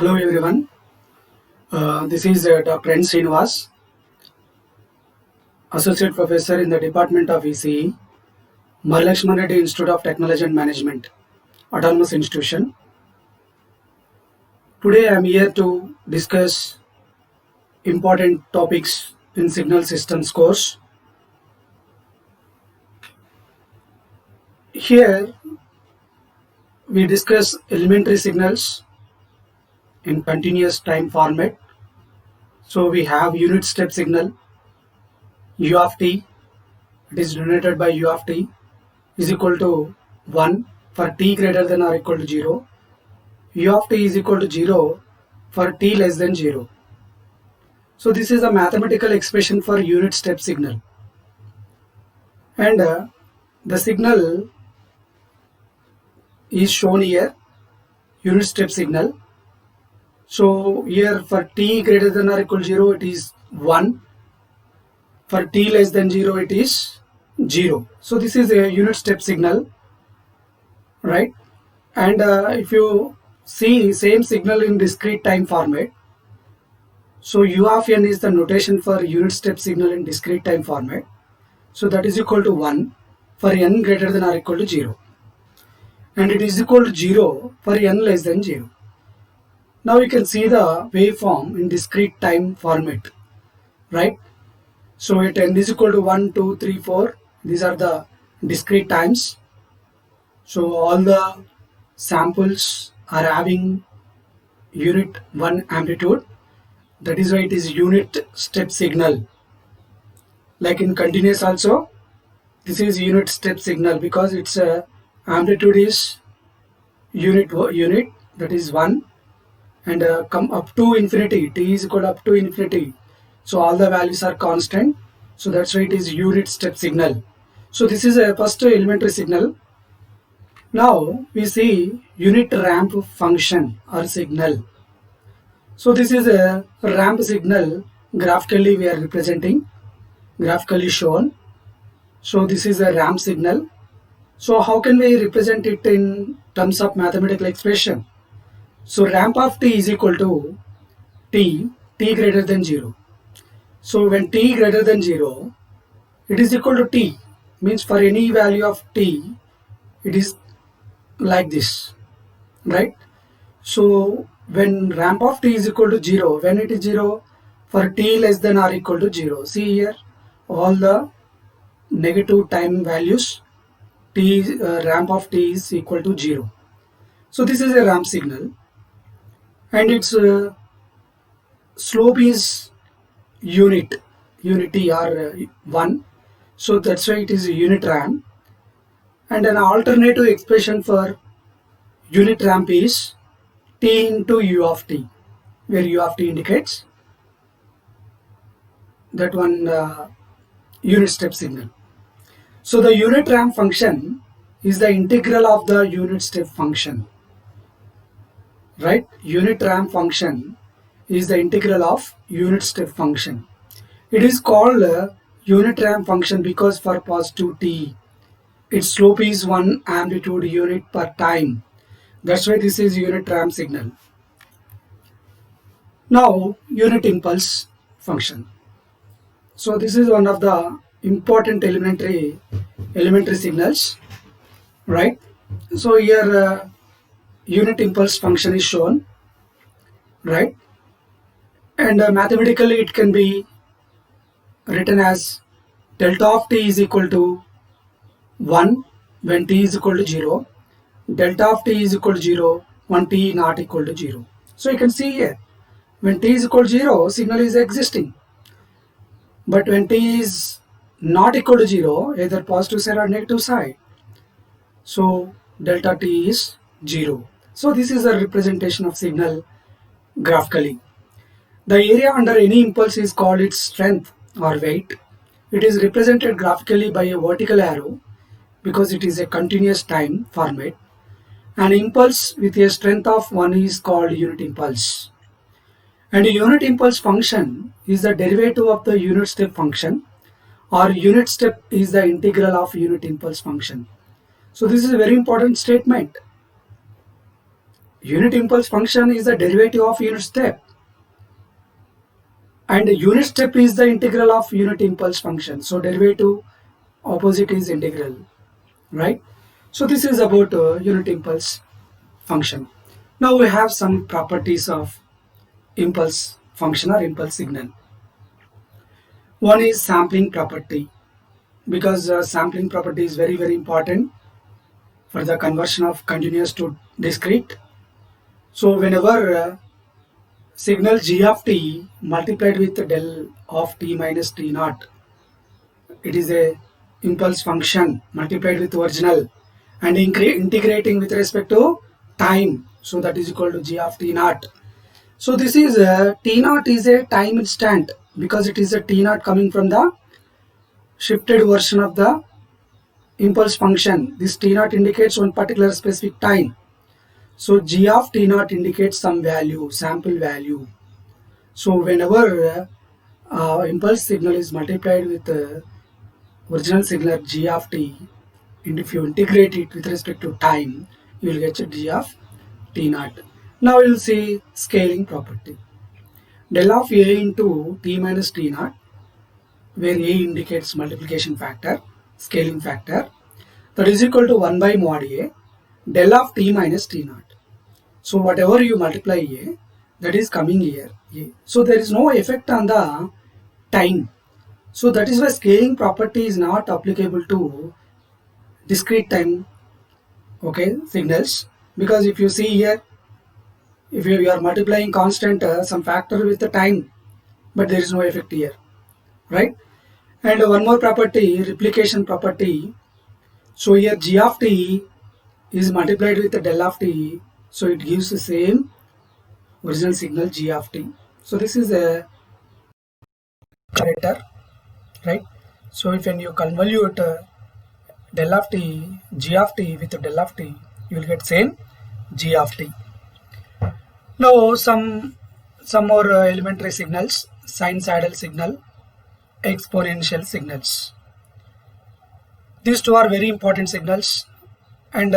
Hello everyone. This is Dr. N. Srinivas, Associate Professor in the Department of ECE, Mahalakshmi Reddy Institute of Technology and Management, Autonomous Institution. Today I am here to discuss important topics in Signal Systems course. Here we discuss elementary signals in continuous time format. So we have unit step signal U of t, it is denoted by U of t is equal to 1 for t greater than or equal to 0. U of t is equal to 0 for t less than 0. So this is a mathematical expression for unit step signal. And the signal is shown here, unit step signal. So here for t greater than or equal to 0 it is 1. For t less than 0 it is 0. So this is a unit step signal, right? And if you see same signal in discrete time format, so U of n is the notation for unit step signal in discrete time format. So that is equal to 1 for n greater than or equal to 0. And it is equal to 0 for n less than 0. Now you can see the waveform in discrete time format, right? So at n is equal to 1, 2, 3, 4. These are the discrete times. So all the samples are having unit 1 amplitude. That is why it is unit step signal. Like in continuous also, this is unit step signal because its amplitude is unit that is 1, and come up to infinity, t is equal to up to infinity. So all the values are constant. So that's why it is unit step signal. So this is a first elementary signal. Now we see unit ramp function or signal. So this is a ramp signal, graphically we are representing, graphically shown. So this is a ramp signal. So how can we represent it in terms of mathematical expression? So ramp of t is equal to t greater than 0. So when t greater than 0, it is equal to t, means for any value of t, it is like this, right? So when ramp of t is equal to 0, when it is 0, for t less than or equal to 0, see here all the negative time values, ramp of t is equal to 0. So this is a ramp signal, and its slope is unity or 1. So that's why it is a unit ramp. And an alternative expression for unit ramp is t into u of t, where u of t indicates that one unit step signal. So the unit ramp function is the integral of the unit step function, right? Unit ramp function is the integral of unit step function. It is called unit ramp function because for positive t, its slope is 1 amplitude unit per time. That's why this is unit ramp signal. Now unit impulse function. So this is one of the important elementary signals, right? So here unit impulse function is shown, right? And mathematically it can be written as delta of t is equal to 1 when t is equal to 0, delta of t is equal to 0 when t not equal to 0. So you can see here, when t is equal to 0, signal is existing. But when t is not equal to 0, either positive side or negative side, so delta t is 0. So this is a representation of signal graphically. The area under any impulse is called its strength or weight. It is represented graphically by a vertical arrow because it is a continuous time format. An impulse with a strength of 1 is called unit impulse. And a unit impulse function is the derivative of the unit step function, or unit step is the integral of unit impulse function. So this is a very important statement. unit impulse function is the derivative of unit step, and unit step is the integral of unit impulse function. So derivative opposite is integral, right? So this is about unit impulse function. Now we have some properties of impulse function or impulse signal. One is sampling property, because sampling property is very important for the conversion of continuous to discrete. So whenever signal g of t multiplied with del of t minus t naught, it is a impulse function multiplied with original and integrating with respect to time, so that is equal to g of t naught. So this is t naught is a time instant, because it is a t naught coming from the shifted version of the impulse function. This t naught indicates one particular specific time. So g of t naught indicates some value, sample value. So whenever impulse signal is multiplied with original signal g of t, and if you integrate it with respect to time, you will get g of t naught. Now we will see scaling property. Del of a into t minus t naught, where a indicates multiplication factor, scaling factor, that is equal to 1 by mod a del of t minus t naught. So whatever you multiply a, that is coming here. So there is no effect on the time. So that is why scaling property is not applicable to discrete time, okay, signals, because if you see here, if you are multiplying constant some factor with the time, but there is no effect here, right? And one more property, replication property. So here g of t is multiplied with the del of t, so it gives the same original signal g of t. So this is a operator, right? So if when you convolute del of t, g of t with del of t, you will get same g of t. Now some more elementary signals: sinusoidal signal, exponential signals. These two are very important signals, and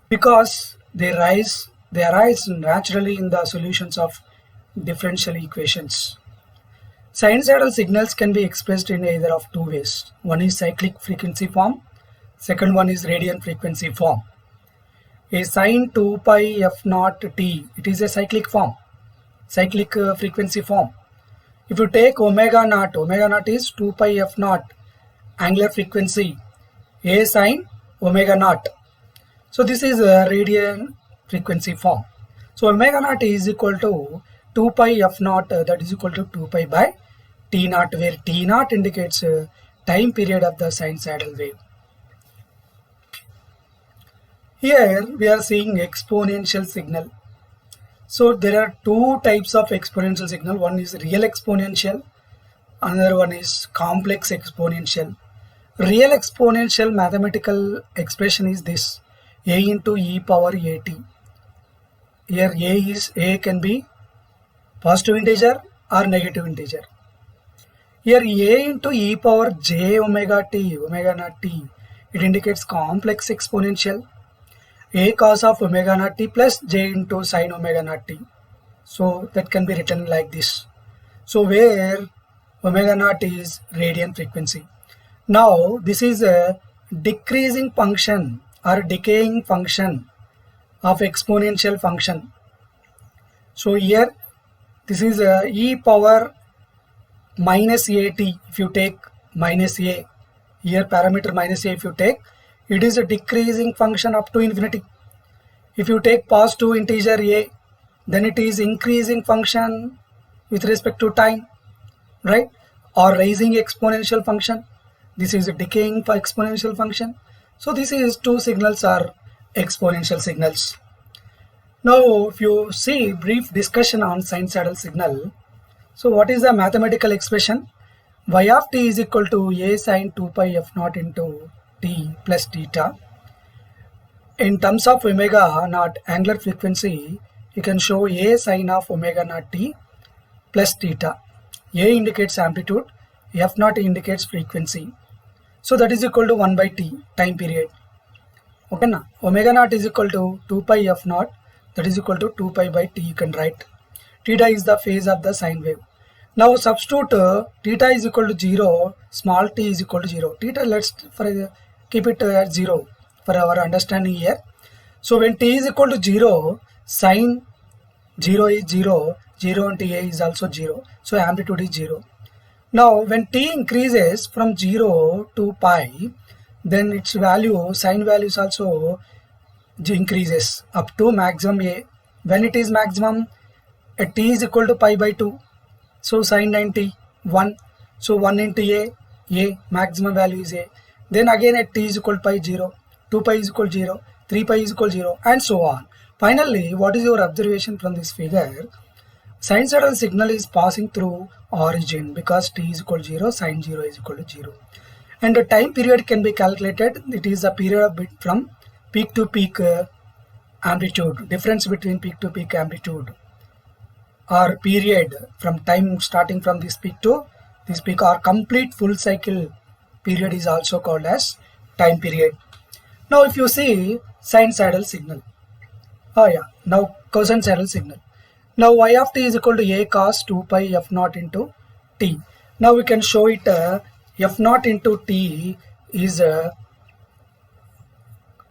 because they arise naturally in the solutions of differential equations. Sinusoidal signals can be expressed in either of two ways. One is cyclic frequency form, second one is radiant frequency form. A sine 2 pi f naught t, it is a cyclic form, cyclic frequency form. If you take omega naught is 2 pi f naught angular frequency, a sine omega naught. So this is a radiant frequency form. So omega naught is equal to 2 pi f naught, that is equal to 2 pi by t naught, where t naught indicates time period of the sinusoidal wave. Here we are seeing exponential signal. So there are two types of exponential signal. One is real exponential, another one is complex exponential. Real exponential mathematical expression is this: a into e power at. Here a can be positive integer or negative integer. Here a into e power j omega t, omega naught t, it indicates complex exponential. A cos of omega naught t plus j into sine omega naught t. So that can be written like this. So where omega naught is radiant frequency. Now this is a decreasing function or decaying function of exponential function. So here this is e power minus at. If you take minus a, here parameter minus a, if you take, it is a decreasing function up to infinity. If you take positive integer a, then it is increasing function with respect to time, right? Or rising exponential function. This is a decaying exponential function. So this is two signals are exponential signals. Now if you see brief discussion on sinusoidal signal, so what is the mathematical expression? Y of t is equal to a sine 2 pi f naught into t plus theta. In terms of omega naught angular frequency, you can show a sine of omega naught t plus theta. A indicates amplitude, f naught indicates frequency. So that is equal to 1 by t, time period. Okay na, omega naught is equal to 2 pi f naught, that is equal to 2 pi by t. You can write theta is the phase of the sine wave. Now substitute theta is equal to 0, small t is equal to 0. Theta, let's keep it at 0 for our understanding here. So when t is equal to 0, sine 0 is 0, 0 into a is also 0. So amplitude is 0. Now when t increases from 0 to pi, then its value, sine values also increases up to maximum a. When it is maximum, at t is equal to pi by 2. So sine 90, 1. So 1 into a, maximum value is a. Then again at t is equal to pi 0, 2 pi is equal to 0, 3 pi is equal to 0, and so on. Finally, what is your observation from this figure? Sinusoidal signal is passing through origin because t is equal to 0, sine 0 is equal to 0. And the time period can be calculated. It is a period of from peak to peak amplitude, difference between peak to peak amplitude, or period from time starting from this peak to this peak, or complete full cycle period is also called as time period. Now if you see sinusoidal signal, now cosinusoidal signal. Now y of t is equal to a cos 2 pi f naught into t. Now we can show it f naught into t is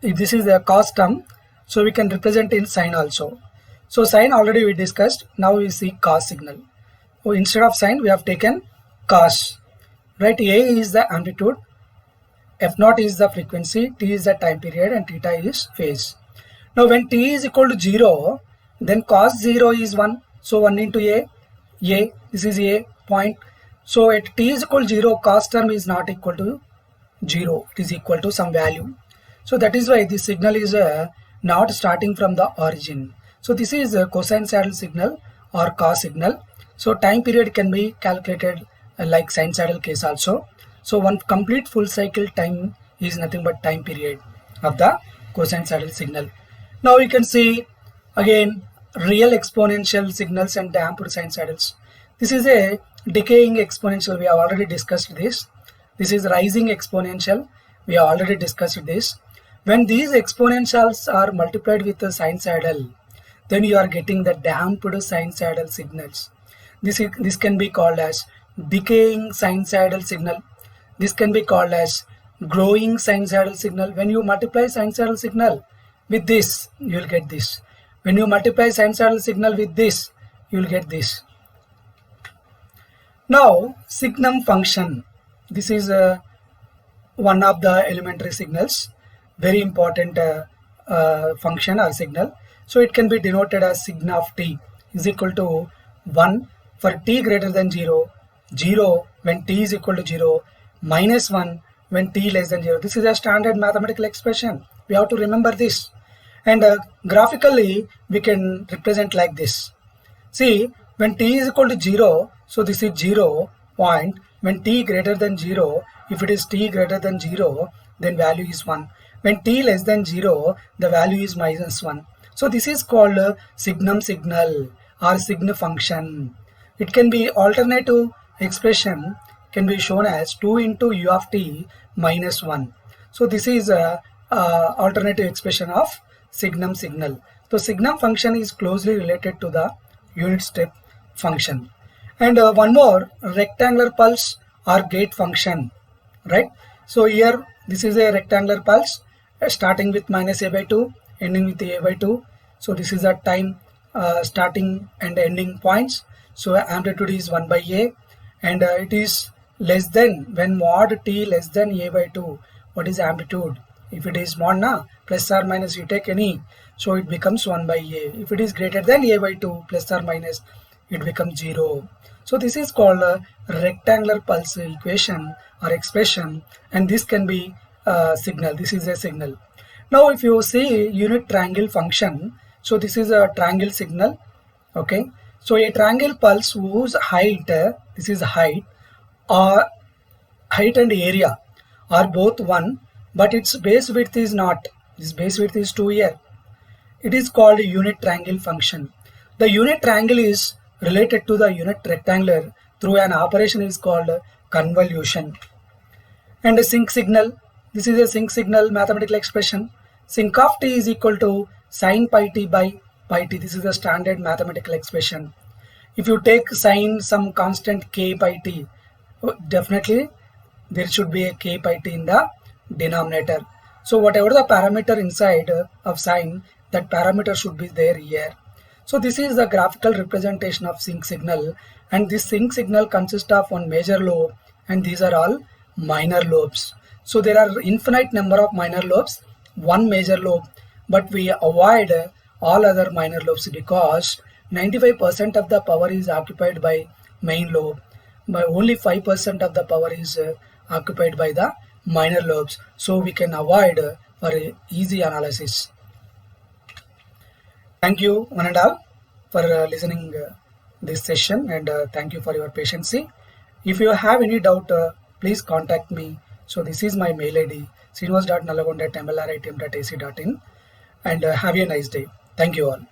this is a cos term, so we can represent in sine also. So sine already we discussed. Now we see cos signal. So instead of sine we have taken cos. Right, a is the amplitude, f naught is the frequency, t is the time period, and theta is phase. Now when t is equal to 0, then cos 0 is 1. So 1 into a, this is a point. So at t is equal to 0, cos term is not equal to 0. It is equal to some value. So that is why this signal is not starting from the origin. So this is a cosinusoidal signal or cos signal. So time period can be calculated like sinusoidal case also. So one complete full cycle time is nothing but time period of the cosinusoidal signal. Now you can see again real exponential signals and damped sinusoidals. This is a decaying exponential. We have already discussed this. This is rising exponential. We have already discussed this. When these exponentials are multiplied with the sinusoidal, then you are getting the damped sinusoidal signals. This can be called as decaying sinusoidal signal. This can be called as growing sinusoidal signal. When you multiply sinusoidal signal with this, you will get this. When you multiply sinusoidal signal with this, you will get this. Now signum function. This is one of the elementary signals, very important function or signal. So it can be denoted as sign of t is equal to 1 for t greater than 0, 0 when t is equal to 0, minus 1 when t less than 0. This is a standard mathematical expression. We have to remember this. And graphically we can represent like this. See, when t is equal to 0, so this is 0 point. When t greater than 0, if it is t greater than 0, then value is 1. When t less than 0, the value is minus 1. So this is called signum signal or sign function. It can be alternative expression, can be shown as 2 into u of t minus 1. So this is a alternative expression of signum signal. So signum function is closely related to the unit step function. And one more, rectangular pulse or gate function, right? So here this is a rectangular pulse starting with minus a by 2, ending with a by 2. So this is the time starting and ending points. So amplitude is 1 by a, and it is less than, when mod t less than a by 2, what is amplitude? If it is mod plus or minus, you take any, so it becomes 1 by a. If it is greater than a by 2 plus or minus, it becomes 0. So this is called a rectangular pulse equation or expression, and this can be signal. This is a signal. Now if you see unit triangle function, so this is a triangle signal. Okay, so a triangle pulse whose height, this is height, or height and area are both 1, but its base width is not. This base width is 2 here. It is called a unit triangle function. The unit triangle is related to the unit rectangular through an operation is called convolution. And a sync signal. This is a sync signal mathematical expression. Sinc of t is equal to sin pi t by pi t. This is the standard mathematical expression. If you take sine some constant k pi t, definitely there should be a k pi t in the denominator. So whatever the parameter inside of sine, that parameter should be there here. So this is the graphical representation of sinc signal, and this sinc signal consists of one major lobe and these are all minor lobes. So there are infinite number of minor lobes, one major lobe, but we avoid all other minor lobes because 95% of the power is occupied by main lobe, but only 5% of the power is occupied by the minor lobes. So we can avoid for easy analysis. Thank you one and all for listening this session, and thank you for your patience. If you have any doubt, please contact me. So this is my mail ID srinivas.nalagonda@mlritm.ac.in, and have a nice day. Thank you all.